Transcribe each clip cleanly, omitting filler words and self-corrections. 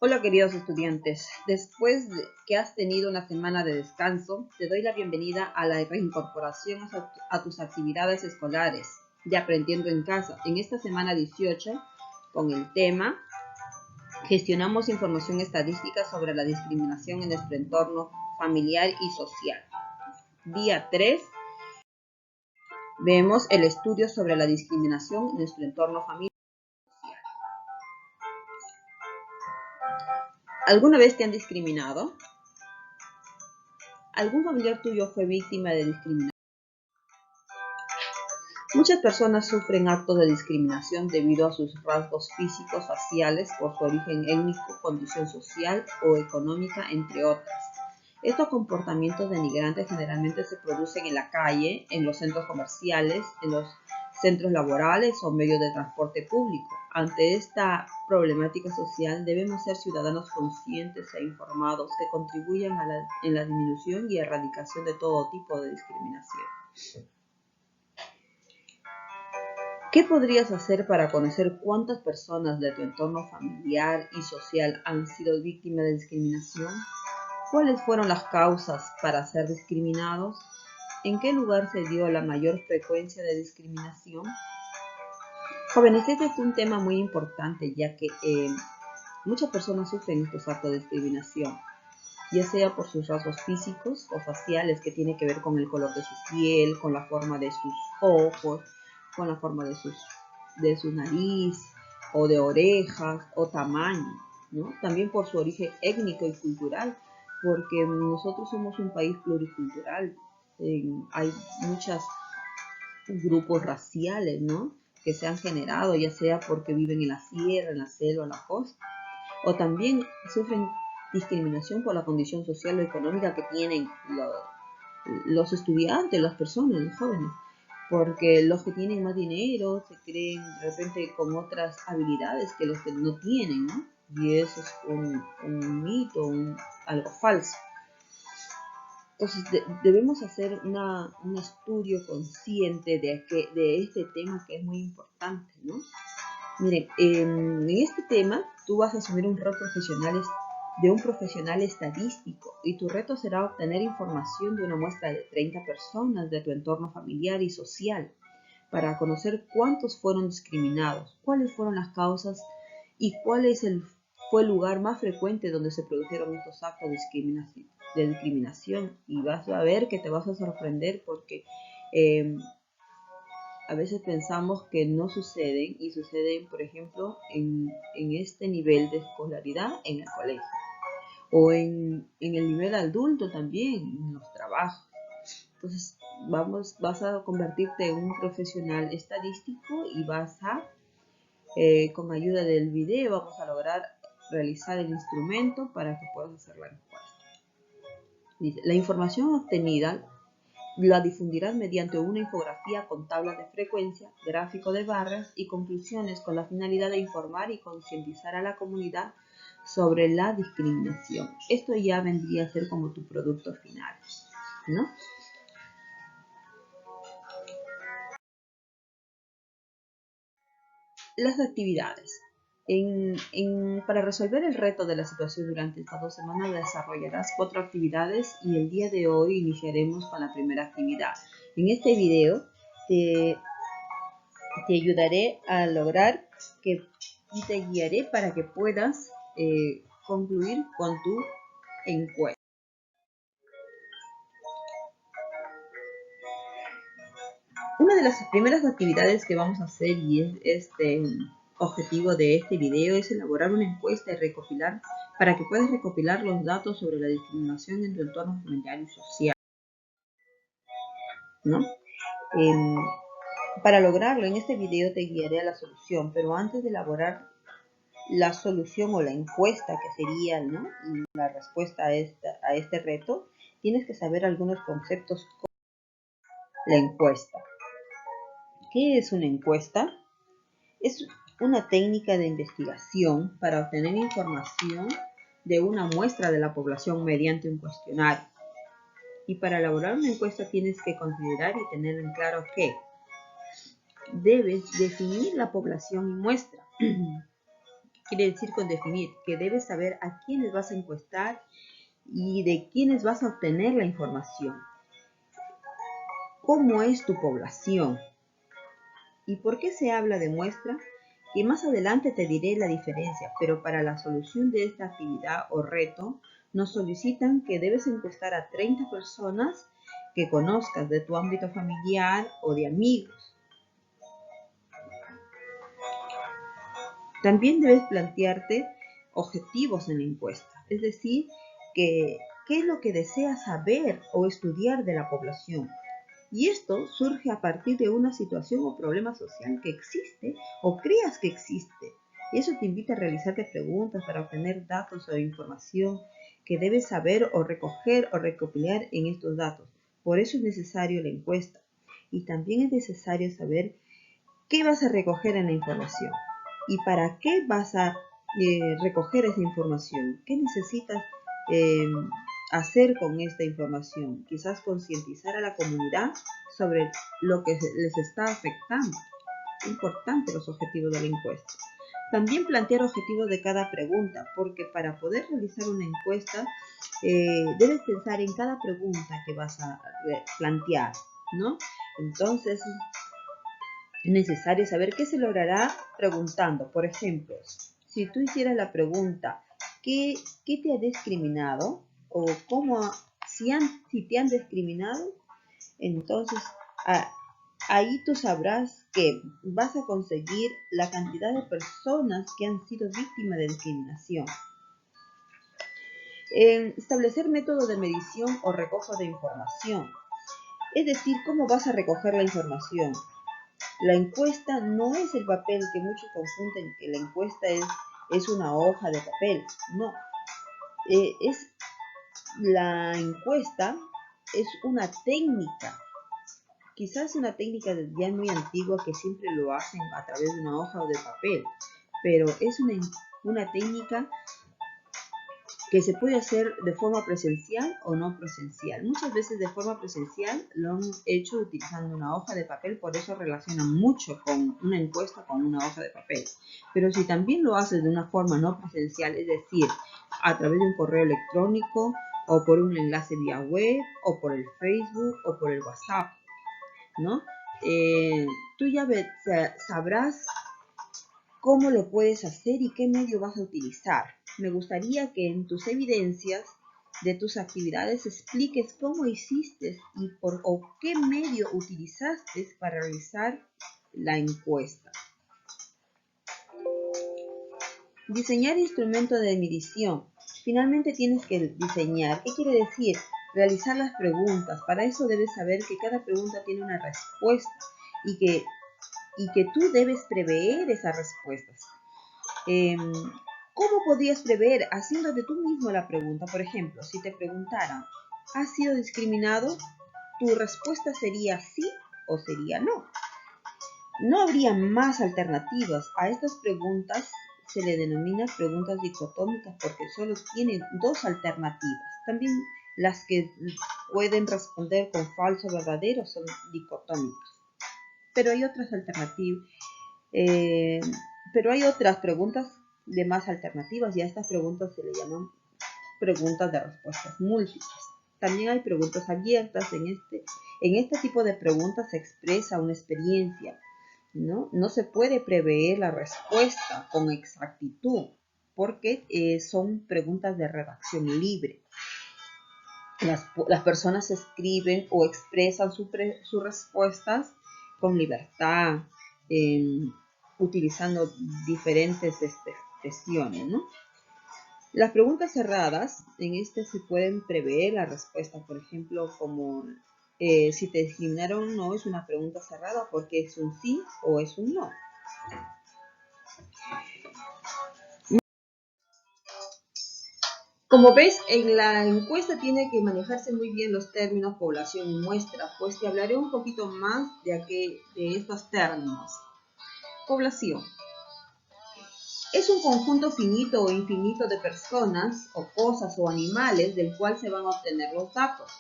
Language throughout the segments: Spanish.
Hola queridos estudiantes, después de que has tenido una semana de descanso, te doy la bienvenida a la reincorporación a tus actividades escolares de Aprendiendo en Casa, en esta semana 18 con el tema Gestionamos información estadística sobre la discriminación en nuestro entorno familiar y social. Día 3, vemos el estudio sobre la discriminación en nuestro entorno familiar. ¿Alguna vez te han discriminado? ¿Algún familiar tuyo fue víctima de discriminación? Muchas personas sufren actos de discriminación debido a sus rasgos físicos, faciales, por su origen étnico, condición social o económica, entre otras. Estos comportamientos denigrantes generalmente se producen en la calle, en los centros comerciales, en los centros laborales o medios de transporte público. Ante esta problemática social debemos ser ciudadanos conscientes e informados que contribuyan en la disminución y erradicación de todo tipo de discriminación. ¿Qué podrías hacer para conocer cuántas personas de tu entorno familiar y social han sido víctimas de discriminación? ¿Cuáles fueron las causas para ser discriminados? ¿En qué lugar se dio la mayor frecuencia de discriminación? Jóvenes, este es un tema muy importante ya que muchas personas sufren estos actos de discriminación, ya sea por sus rasgos físicos o faciales, que tiene que ver con el color de su piel, con la forma de sus ojos, con la forma de su nariz, o de orejas, o tamaño, ¿no? También por su origen étnico y cultural, porque nosotros somos un país pluricultural. Hay muchos grupos raciales, ¿no?, que se han generado, ya sea porque viven en la sierra, en la selva, en la costa, o también sufren discriminación por la condición social o económica que tienen los estudiantes, las personas, los jóvenes, porque los que tienen más dinero se creen de repente con otras habilidades que los que no tienen, ¿no? Y eso es un mito, algo falso. Entonces debemos hacer un estudio consciente de este tema, que es muy importante, ¿no? Miren, en este tema tú vas a asumir un rol de un profesional estadístico, y tu reto será obtener información de una muestra de 30 personas de tu entorno familiar y social para conocer cuántos fueron discriminados, cuáles fueron las causas y fue el lugar más frecuente donde se produjeron estos actos de discriminación. Y vas a ver que te vas a sorprender, porque a veces pensamos que no suceden, y suceden, por ejemplo, en este nivel de escolaridad en el colegio, o en el nivel adulto también, en los trabajos. Entonces vas a convertirte en un profesional estadístico, y con ayuda del video, vamos a lograr realizar el instrumento para que puedas hacer la encuesta. Dice, la información obtenida la difundirás mediante una infografía con tablas de frecuencia, gráfico de barras y conclusiones, con la finalidad de informar y concientizar a la comunidad sobre la discriminación. Esto ya vendría a ser como tu producto final, ¿no? Las actividades. Para resolver el reto de la situación durante estas 2 semanas, desarrollarás 4 actividades, y el día de hoy iniciaremos con la primera actividad. En este video te ayudaré a lograr y te guiaré para que puedas concluir con tu encuesta. Una de las primeras actividades que vamos a hacer, y es este objetivo de este video, es elaborar una encuesta para que puedas recopilar los datos sobre la discriminación en tu entorno familiar y social, ¿no? Para lograrlo, en este video te guiaré a la solución, pero antes de elaborar la solución o la encuesta, que sería, ¿no?, la respuesta a este reto, tienes que saber algunos conceptos como la encuesta. ¿Qué es una encuesta? Es una técnica de investigación para obtener información de una muestra de la población mediante un cuestionario. Y para elaborar una encuesta tienes que considerar y tener en claro que debes definir la población y muestra. Quiere decir con definir que debes saber a quiénes vas a encuestar y de quiénes vas a obtener la información. ¿Cómo es tu población? ¿Y por qué se habla de muestra? Que más adelante te diré la diferencia, pero para la solución de esta actividad o reto, nos solicitan que debes encuestar a 30 personas que conozcas de tu ámbito familiar o de amigos. También debes plantearte objetivos en la encuesta, es decir, qué es lo que deseas saber o estudiar de la población. Y esto surge a partir de una situación o problema social que existe o creas que existe. Y eso te invita a realizarte preguntas para obtener datos o información que debes saber o recoger o recopilar en estos datos. Por eso es necesario la encuesta. Y también es necesario saber qué vas a recoger en la información y para qué vas a recoger esa información. ¿Qué necesitas hacer con esta información? Quizás concientizar a la comunidad sobre lo que les está afectando. Es importante los objetivos de la encuesta. También plantear objetivos de cada pregunta, porque para poder realizar una encuesta debes pensar en cada pregunta que vas a plantear, ¿no? Entonces es necesario saber qué se logrará preguntando. Por ejemplo, si tú hicieras la pregunta, ¿qué te ha discriminado? O si te han discriminado, entonces ahí tú sabrás que vas a conseguir la cantidad de personas que han sido víctimas de discriminación. Establecer métodos de medición o recojo de información. Es decir, ¿cómo vas a recoger la información? La encuesta no es el papel que muchos confunden, que la encuesta es una hoja de papel. No, la encuesta es una técnica, quizás una técnica ya muy antigua que siempre lo hacen a través de una hoja o de papel, pero es una técnica que se puede hacer de forma presencial o no presencial. Muchas veces de forma presencial lo han hecho utilizando una hoja de papel, por eso relacionan mucho con una encuesta con una hoja de papel. Pero si también lo haces de una forma no presencial, es decir, a través de un correo electrónico o por un enlace vía web o por el Facebook o por el WhatsApp, ¿no? Tú ya sabrás cómo lo puedes hacer y qué medio vas a utilizar. Me gustaría que en tus evidencias de tus actividades expliques cómo hiciste y qué medio utilizaste para realizar la encuesta. Diseñar instrumentos de medición. Finalmente tienes que diseñar. ¿Qué quiere decir? Realizar las preguntas. Para eso debes saber que cada pregunta tiene una respuesta y que tú debes prever esas respuestas. ¿Cómo podrías prever haciéndote tú mismo la pregunta? Por ejemplo, si te preguntaran, ¿has sido discriminado? Tu respuesta sería sí o sería no. No habría más alternativas. A estas preguntas se le denomina preguntas dicotómicas porque solo tienen dos alternativas. También las que pueden responder con falso o verdadero son dicotómicas. Pero hay otras alternativas. Pero hay otras preguntas de más alternativas y a estas preguntas se le llaman preguntas de respuestas múltiples. También hay preguntas abiertas. En este tipo de preguntas se expresa una experiencia, ¿no? No se puede prever la respuesta con exactitud porque son preguntas de redacción libre. Las personas escriben o expresan sus respuestas con libertad, utilizando diferentes expresiones, ¿no? Las preguntas cerradas, en se pueden prever la respuesta, por ejemplo, como si te discriminaron o no, es una pregunta cerrada porque es un sí o es un no. Como ves, en la encuesta tiene que manejarse muy bien los términos población y muestra, pues te hablaré un poquito más de estos términos. Población. Es un conjunto finito o infinito de personas o cosas o animales del cual se van a obtener los datos.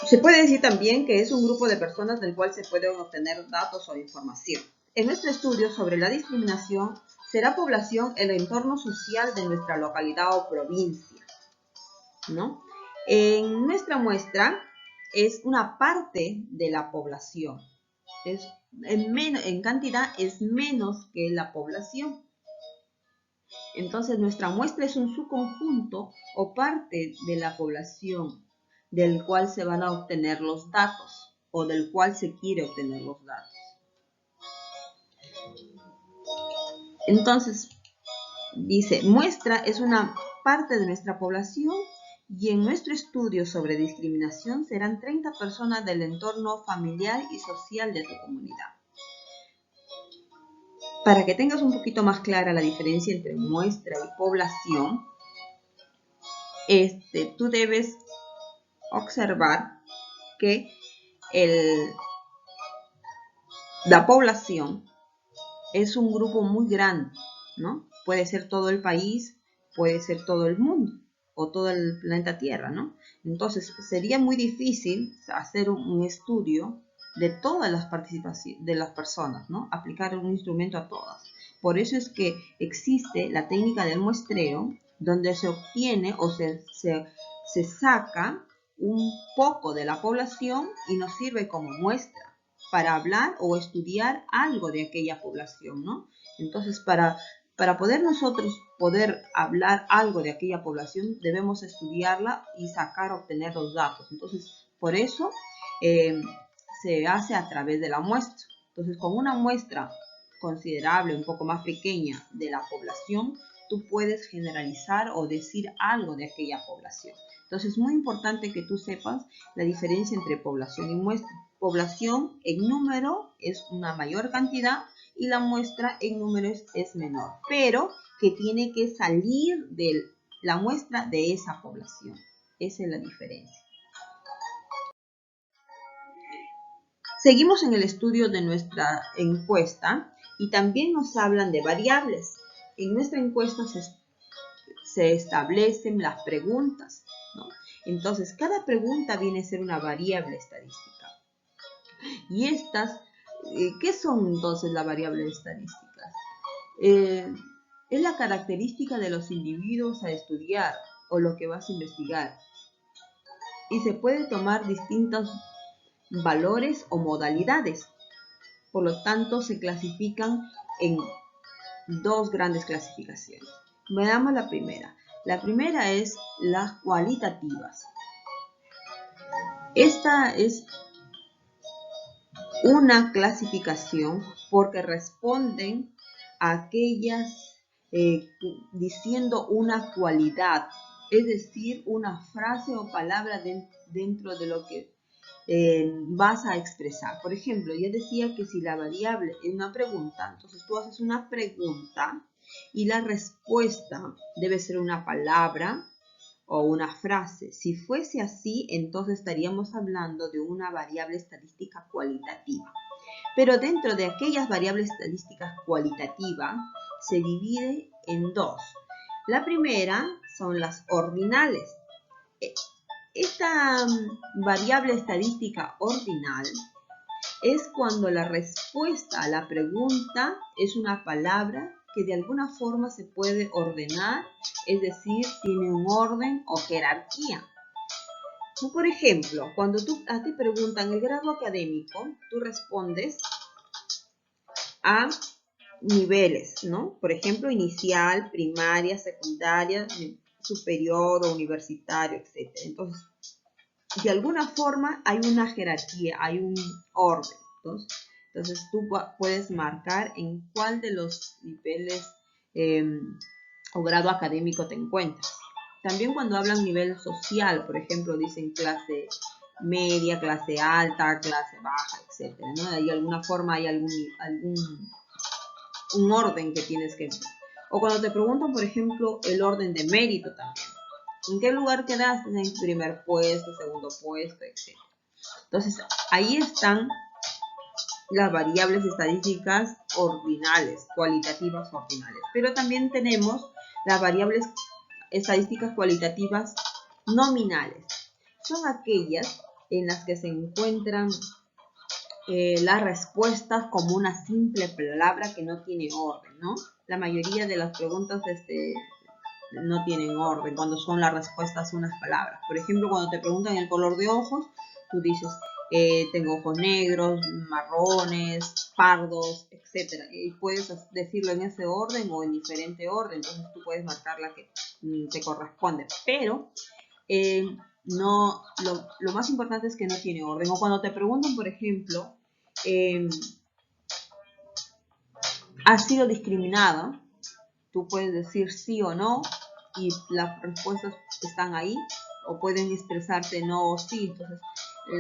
Se puede decir también que es un grupo de personas del cual se pueden obtener datos o información. en nuestro estudio sobre la discriminación, será población el entorno social de nuestra localidad o provincia, ¿no? En nuestra muestra es una parte de la población. En cantidad es menos que la población. Entonces nuestra muestra es un subconjunto o parte de la población del cual se van a obtener los datos o del cual se quiere obtener los datos. Entonces, dice, muestra es una parte de nuestra población y en nuestro estudio sobre discriminación serán 30 personas del entorno familiar y social de tu comunidad. Para que tengas un poquito más clara la diferencia entre muestra y población, tú debes observar que la población es un grupo muy grande, ¿no? Puede ser todo el país, puede ser todo el mundo o todo el planeta Tierra, ¿no? Entonces, sería muy difícil hacer un estudio de todas las participaciones de las personas, ¿no? Aplicar un instrumento a todas. Por eso es que existe la técnica del muestreo, donde se obtiene o se saca un poco de la población y nos sirve como muestra para hablar o estudiar algo de aquella población, ¿no? Entonces, para poder nosotros hablar algo de aquella población, debemos estudiarla y obtener los datos. Entonces, por eso se hace a través de la muestra. Entonces, con una muestra considerable, un poco más pequeña de la población, tú puedes generalizar o decir algo de aquella población. Entonces, es muy importante que tú sepas la diferencia entre población y muestra. Población en número es una mayor cantidad y la muestra en números es menor, pero que tiene que salir de la muestra de esa población. Esa es la diferencia. Seguimos en el estudio de nuestra encuesta y también nos hablan de variables. En nuestra encuesta se establecen las preguntas, ¿no? Entonces, cada pregunta viene a ser una variable estadística. Y estas, ¿qué son entonces las variables estadísticas? Es la característica de los individuos a estudiar o lo que vas a investigar. Y se puede tomar distintos valores o modalidades. Por lo tanto, se clasifican en dos grandes clasificaciones. Veamos la primera. La primera es las cualitativas. Esta es una clasificación porque responden a aquellas diciendo una cualidad, es decir, una frase o palabra dentro de lo que vas a expresar. Por ejemplo, yo decía que si la variable es una pregunta, entonces tú haces una pregunta y la respuesta debe ser una palabra o una frase. Si fuese así, entonces estaríamos hablando de una variable estadística cualitativa. Pero dentro de aquellas variables estadísticas cualitativas se divide en dos. La primera son las ordinales. Esta variable estadística ordinal es cuando la respuesta a la pregunta es una palabra que de alguna forma se puede ordenar, es decir, tiene un orden o jerarquía. Por ejemplo, cuando a ti preguntan el grado académico, tú respondes a niveles, ¿no? Por ejemplo, inicial, primaria, secundaria, superior o universitario, etc. Entonces, de alguna forma hay una jerarquía, hay un orden. Entonces tú puedes marcar en cuál de los niveles o grado académico te encuentras. También cuando hablan nivel social, por ejemplo, dicen clase media, clase alta, clase baja, etc., ¿no? De alguna forma hay un orden que tienes que ver. O cuando te preguntan, por ejemplo, el orden de mérito también. ¿En qué lugar quedaste? En primer puesto, segundo puesto, etc. Entonces, ahí están las variables estadísticas ordinales, cualitativas ordinales. Pero también tenemos las variables estadísticas cualitativas nominales. Son aquellas en las que se encuentran las respuestas como una simple palabra que no tiene orden, ¿no? La mayoría de las preguntas no tienen orden cuando son las respuestas unas palabras. Por ejemplo, cuando te preguntan el color de ojos, tú dices, tengo ojos negros, marrones, pardos, etc. Y puedes decirlo en ese orden o en diferente orden, entonces tú puedes marcar la que te corresponde. Pero no, lo más importante es que no tiene orden. O cuando te preguntan, por ejemplo, ¿has sido discriminada? Tú puedes decir sí o no y las respuestas están ahí, o pueden expresarte no o sí. Entonces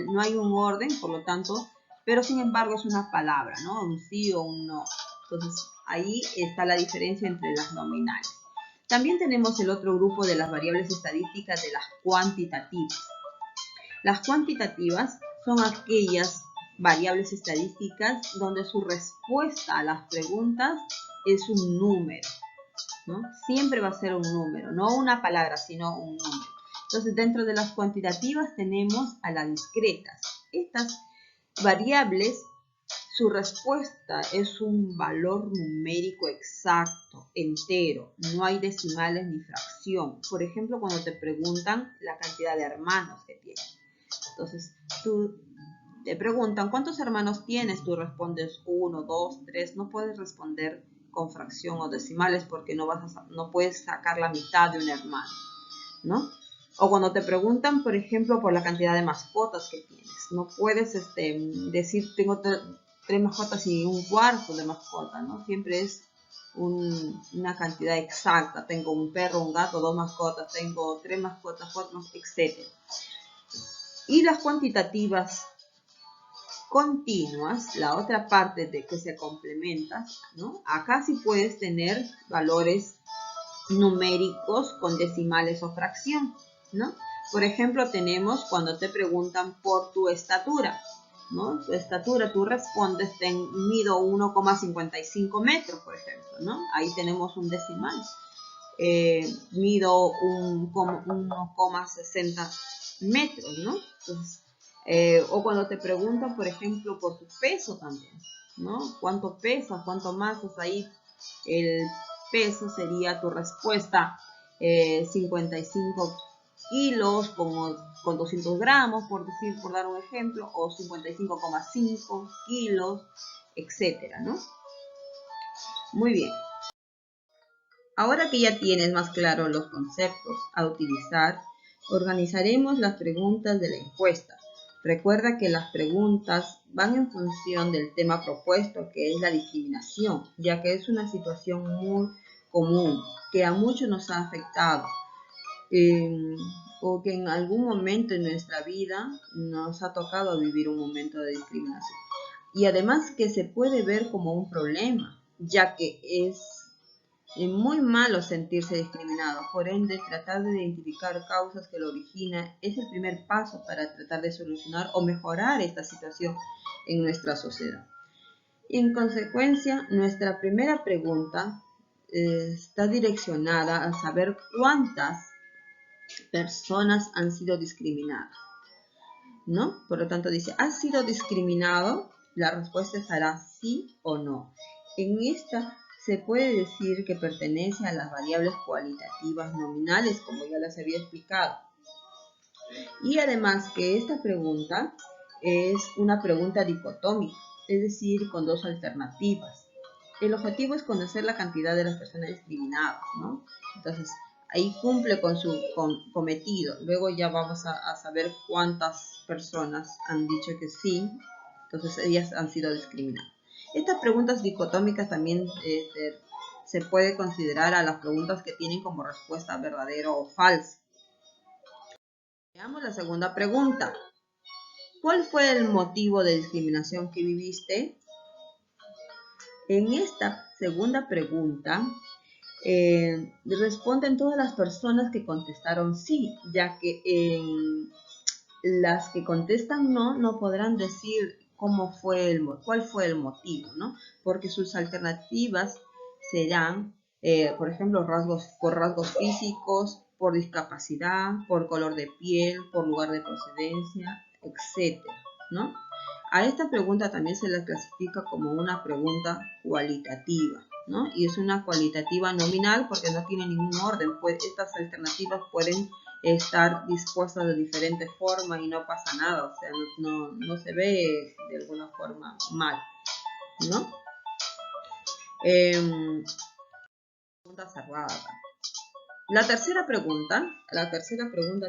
no hay un orden, por lo tanto, pero sin embargo es una palabra, ¿no? Un sí o un no. Entonces ahí está la diferencia entre las nominales. También tenemos el otro grupo de las variables estadísticas, de las cuantitativas. Las cuantitativas son aquellas variables estadísticas donde su respuesta a las preguntas es un número, ¿no? Siempre va a ser un número, no una palabra, sino un número. Entonces, dentro de las cuantitativas tenemos a las discretas. Estas variables, su respuesta es un valor numérico exacto, entero. No hay decimales ni fracción. Por ejemplo, cuando te preguntan la cantidad de hermanos que tienes. Entonces, tú te preguntan, ¿cuántos hermanos tienes? Tú respondes 1, 2, 3. No puedes responder con fracción o decimales porque no puedes sacar la mitad de un hermano, ¿no? O cuando te preguntan, por ejemplo, por la cantidad de mascotas que tienes. No puedes decir, tengo 3 mascotas y un cuarto de mascota, ¿no? Siempre es una cantidad exacta. Tengo un perro, un gato, 2 mascotas, tengo 3 mascotas, 4, etc. Y las cuantitativas continuas, la otra parte de que se complementa, ¿no? Acá sí puedes tener valores numéricos con decimales o fracción, ¿no? Por ejemplo, tenemos cuando te preguntan por tu estatura, ¿no? Tu estatura, tú respondes, mido 1,55 metros, por ejemplo, ¿no? Ahí tenemos un decimal. Mido 1,60 metros, ¿no? Entonces, o cuando te preguntan, por ejemplo, por tu peso también, ¿no? ¿Cuánto pesas? ¿Cuánto masas? Ahí el peso sería tu respuesta, 55 kilos con 200 gramos, por dar un ejemplo, o 55,5 kilos, etcétera, ¿no? Muy bien. Ahora que ya tienes más claro los conceptos a utilizar, organizaremos las preguntas de la encuesta. Recuerda que las preguntas van en función del tema propuesto, que es la discriminación, ya que es una situación muy común que a muchos nos ha afectado, o que en algún momento en nuestra vida nos ha tocado vivir un momento de discriminación. Y además que se puede ver como un problema, ya que es muy malo sentirse discriminado. Por ende, tratar de identificar causas que lo originan es el primer paso para tratar de solucionar o mejorar esta situación en nuestra sociedad. Y en consecuencia, nuestra primera pregunta está direccionada a saber cuántas personas han sido discriminadas, ¿no? Por lo tanto, dice, ¿has sido discriminado? La respuesta estará sí o no. En esta se puede decir que pertenece a las variables cualitativas nominales, como ya les había explicado. Y además que esta pregunta es una pregunta dicotómica, es decir, con dos alternativas. El objetivo es conocer la cantidad de las personas discriminadas, ¿no? Entonces, ahí cumple con su cometido. Luego ya vamos a saber cuántas personas han dicho que sí, entonces ellas han sido discriminadas. Estas preguntas dicotómicas también se puede considerar a las preguntas que tienen como respuesta verdadero o falso. Veamos la segunda pregunta. ¿Cuál fue el motivo de discriminación que viviste? En esta segunda pregunta responden todas las personas que contestaron sí, ya que las que contestan no podrán decir cuál fue el motivo, ¿no? Porque sus alternativas serán, por ejemplo, por rasgos físicos, por discapacidad, por color de piel, por lugar de procedencia, etc., ¿no? A esta pregunta también se la clasifica como una pregunta cualitativa, ¿no? Y es una cualitativa nominal porque no tiene ningún orden, pues estas alternativas pueden estar dispuestas de diferentes formas y no pasa nada, o sea, no se ve de alguna forma mal, ¿no? Pregunta cerrada. La tercera pregunta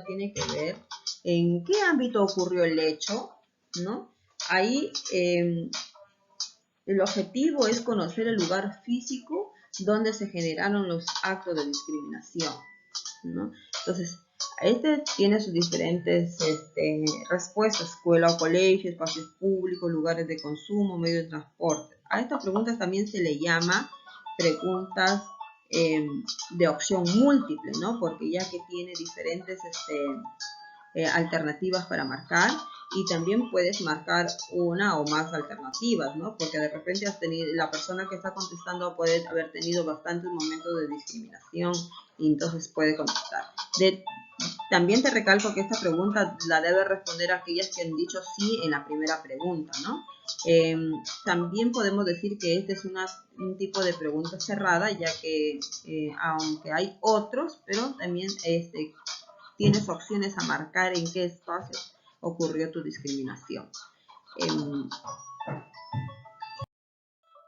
tiene que ver en qué ámbito ocurrió el hecho, ¿no? Ahí el objetivo es conocer el lugar físico donde se generaron los actos de discriminación, ¿no? Entonces, este tiene sus diferentes respuestas: escuela o colegio, espacios públicos, lugares de consumo, medios de transporte. A estas preguntas también se le llama preguntas de opción múltiple, ¿no? Porque ya que tiene diferentes alternativas para marcar, y también puedes marcar una o más alternativas, ¿no? Porque de repente la persona que está contestando puede haber tenido bastantes momentos de discriminación y entonces puede contestar. También te recalco que esta pregunta la debe responder aquellas que han dicho sí en la primera pregunta, ¿no? También podemos decir que este es un tipo de pregunta cerrada, ya que aunque hay otros, pero también tienes opciones a marcar en qué espacio ocurrió tu discriminación.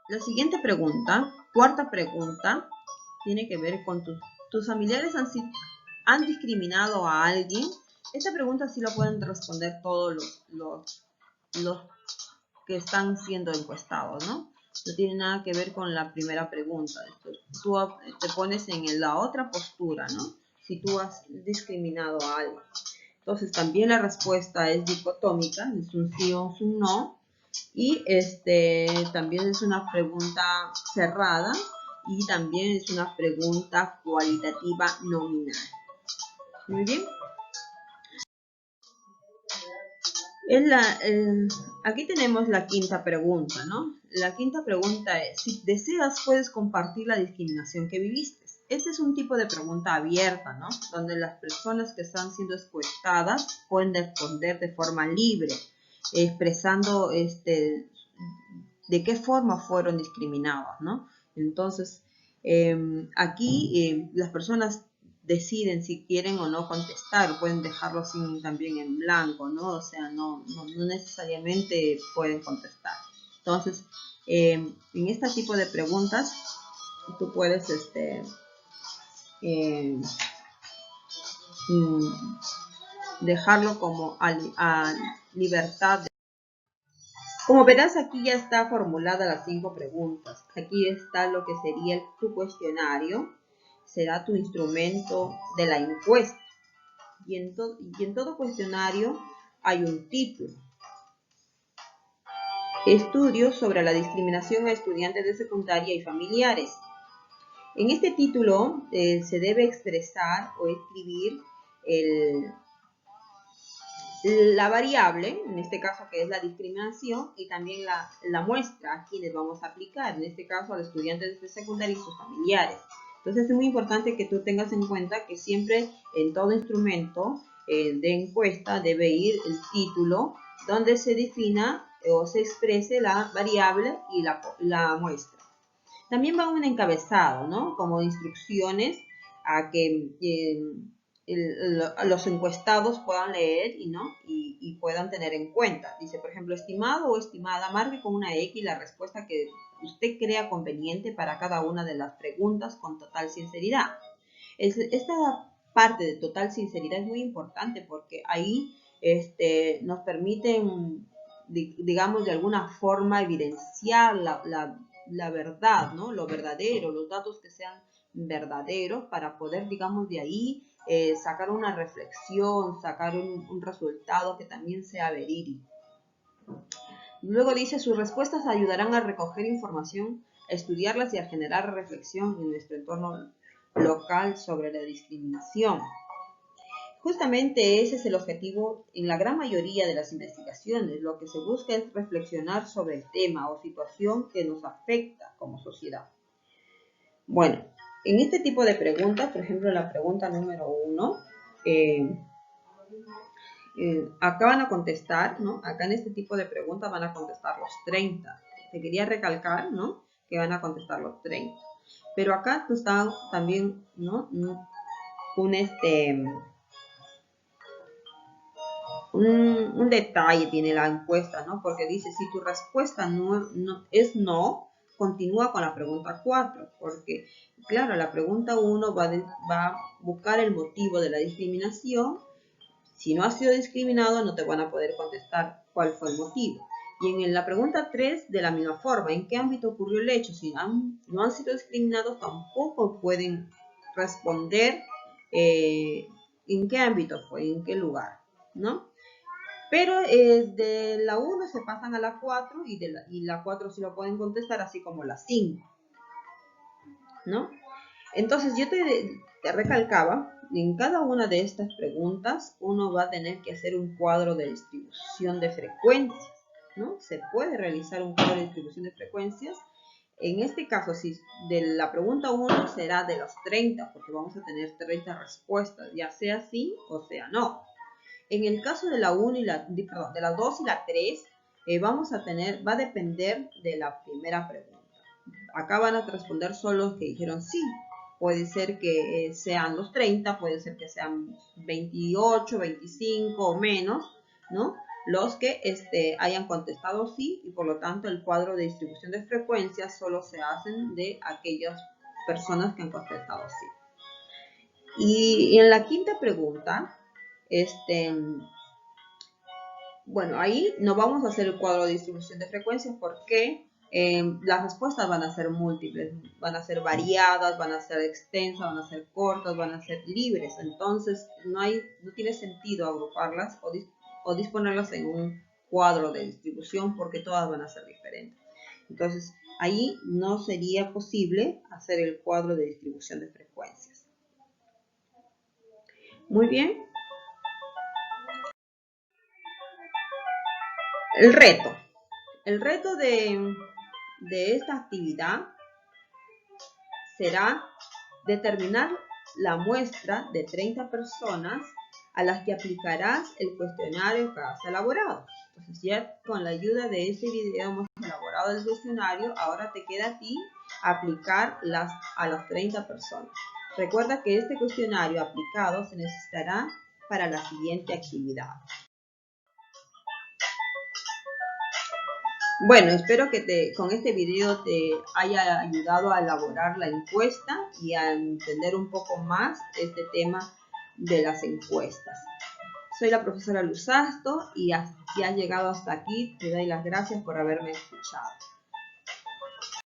La siguiente pregunta, cuarta pregunta, tiene que ver con tus familiares han discriminado a alguien. Esta pregunta sí la pueden responder todos los que están siendo encuestados, ¿no? No tiene nada que ver con la primera pregunta. Tú te pones en la otra postura, ¿no? Si tú has discriminado a alguien. Entonces también la respuesta es dicotómica, es un sí o un no. Y también es una pregunta cerrada y también es una pregunta cualitativa nominal. Muy bien. Aquí tenemos la quinta pregunta, ¿no? La quinta pregunta es: si deseas, puedes compartir la discriminación que viviste. Este es un tipo de pregunta abierta, ¿no? Donde las personas que están siendo encuestadas pueden responder de forma libre, expresando de qué forma fueron discriminadas, ¿no? Entonces, aquí las personas deciden si quieren o no contestar, pueden dejarlo también en blanco, ¿no? O sea, no necesariamente pueden contestar. Entonces, en este tipo de preguntas, tú puedes dejarlo como a libertad. Como verás, aquí ya está formulada las 5 preguntas. Aquí está lo que sería tu cuestionario, será tu instrumento de la encuesta. Y en todo cuestionario hay un título. Estudios sobre la discriminación a estudiantes de secundaria y familiares. En este título se debe expresar o escribir la variable, en este caso que es la discriminación, y también la muestra a quienes vamos a aplicar, en este caso a los estudiantes de secundaria y sus familiares. Entonces es muy importante que tú tengas en cuenta que siempre en todo instrumento de encuesta debe ir el título donde se defina o se exprese la variable y la muestra. También va un encabezado, ¿no? Como instrucciones a que los encuestados puedan leer y puedan tener en cuenta. Dice, por ejemplo, estimado o estimada, marque con una X la respuesta que usted crea conveniente para cada una de las preguntas con total sinceridad. Esta parte de total sinceridad es muy importante porque ahí nos permite, digamos, de alguna forma evidenciar la verdad, ¿no? Lo verdadero, los datos que sean verdaderos para poder, digamos, de ahí sacar una reflexión, sacar un resultado que también sea verídico. Luego dice, sus respuestas ayudarán a recoger información, a estudiarlas y a generar reflexión en nuestro entorno local sobre la discriminación. Justamente ese es el objetivo en la gran mayoría de las investigaciones. Lo que se busca es reflexionar sobre el tema o situación que nos afecta como sociedad. Bueno, en este tipo de preguntas, por ejemplo, la pregunta número 1, acá van a contestar, ¿no? Acá en este tipo de preguntas van a contestar los 30. Te quería recalcar, ¿no? Que van a contestar los 30. Pero acá está también, ¿no? Un detalle tiene la encuesta, ¿no? Porque dice, si tu respuesta es no, continúa con la pregunta 4, porque, claro, la pregunta 1 va a buscar el motivo de la discriminación. Si no has sido discriminado, no te van a poder contestar cuál fue el motivo. Y en la pregunta 3, de la misma forma, ¿en qué ámbito ocurrió el hecho? Si no han sido discriminados, tampoco pueden responder en qué ámbito fue, en qué lugar, ¿no? Pero de la 1 se pasan a la 4 y la 4 sí lo pueden contestar, así como la 5, ¿no? Entonces yo te recalcaba, en cada una de estas preguntas uno va a tener que hacer un cuadro de distribución de frecuencias, ¿no? Se puede realizar un cuadro de distribución de frecuencias. En este caso, si de la pregunta 1 será de los 30, porque vamos a tener 30 respuestas, ya sea sí o sea no. En el caso de la 1 y de la 2 y la 3, va a depender de la primera pregunta. Acá van a responder solo los que dijeron sí. Puede ser que sean los 30, puede ser que sean 28, 25 o menos, ¿no? Los que hayan contestado sí, y por lo tanto el cuadro de distribución de frecuencias solo se hacen de aquellas personas que han contestado sí. Y en la quinta pregunta, bueno, ahí no vamos a hacer el cuadro de distribución de frecuencias porque las respuestas van a ser múltiples, van a ser variadas, van a ser extensas, van a ser cortas, van a ser libres. Entonces, no tiene sentido agruparlas o disponerlas en un cuadro de distribución porque todas van a ser diferentes. Entonces, ahí no sería posible hacer el cuadro de distribución de frecuencias. Muy bien. El reto. El reto de esta actividad será determinar la muestra de 30 personas a las que aplicarás el cuestionario que has elaborado. Entonces ya con la ayuda de este video hemos elaborado el cuestionario, ahora te queda a ti aplicar a las 30 personas. Recuerda que este cuestionario aplicado se necesitará para la siguiente actividad. Bueno, espero que con este video te haya ayudado a elaborar la encuesta y a entender un poco más este tema de las encuestas. Soy la profesora Luz Asto y si has llegado hasta aquí, te doy las gracias por haberme escuchado.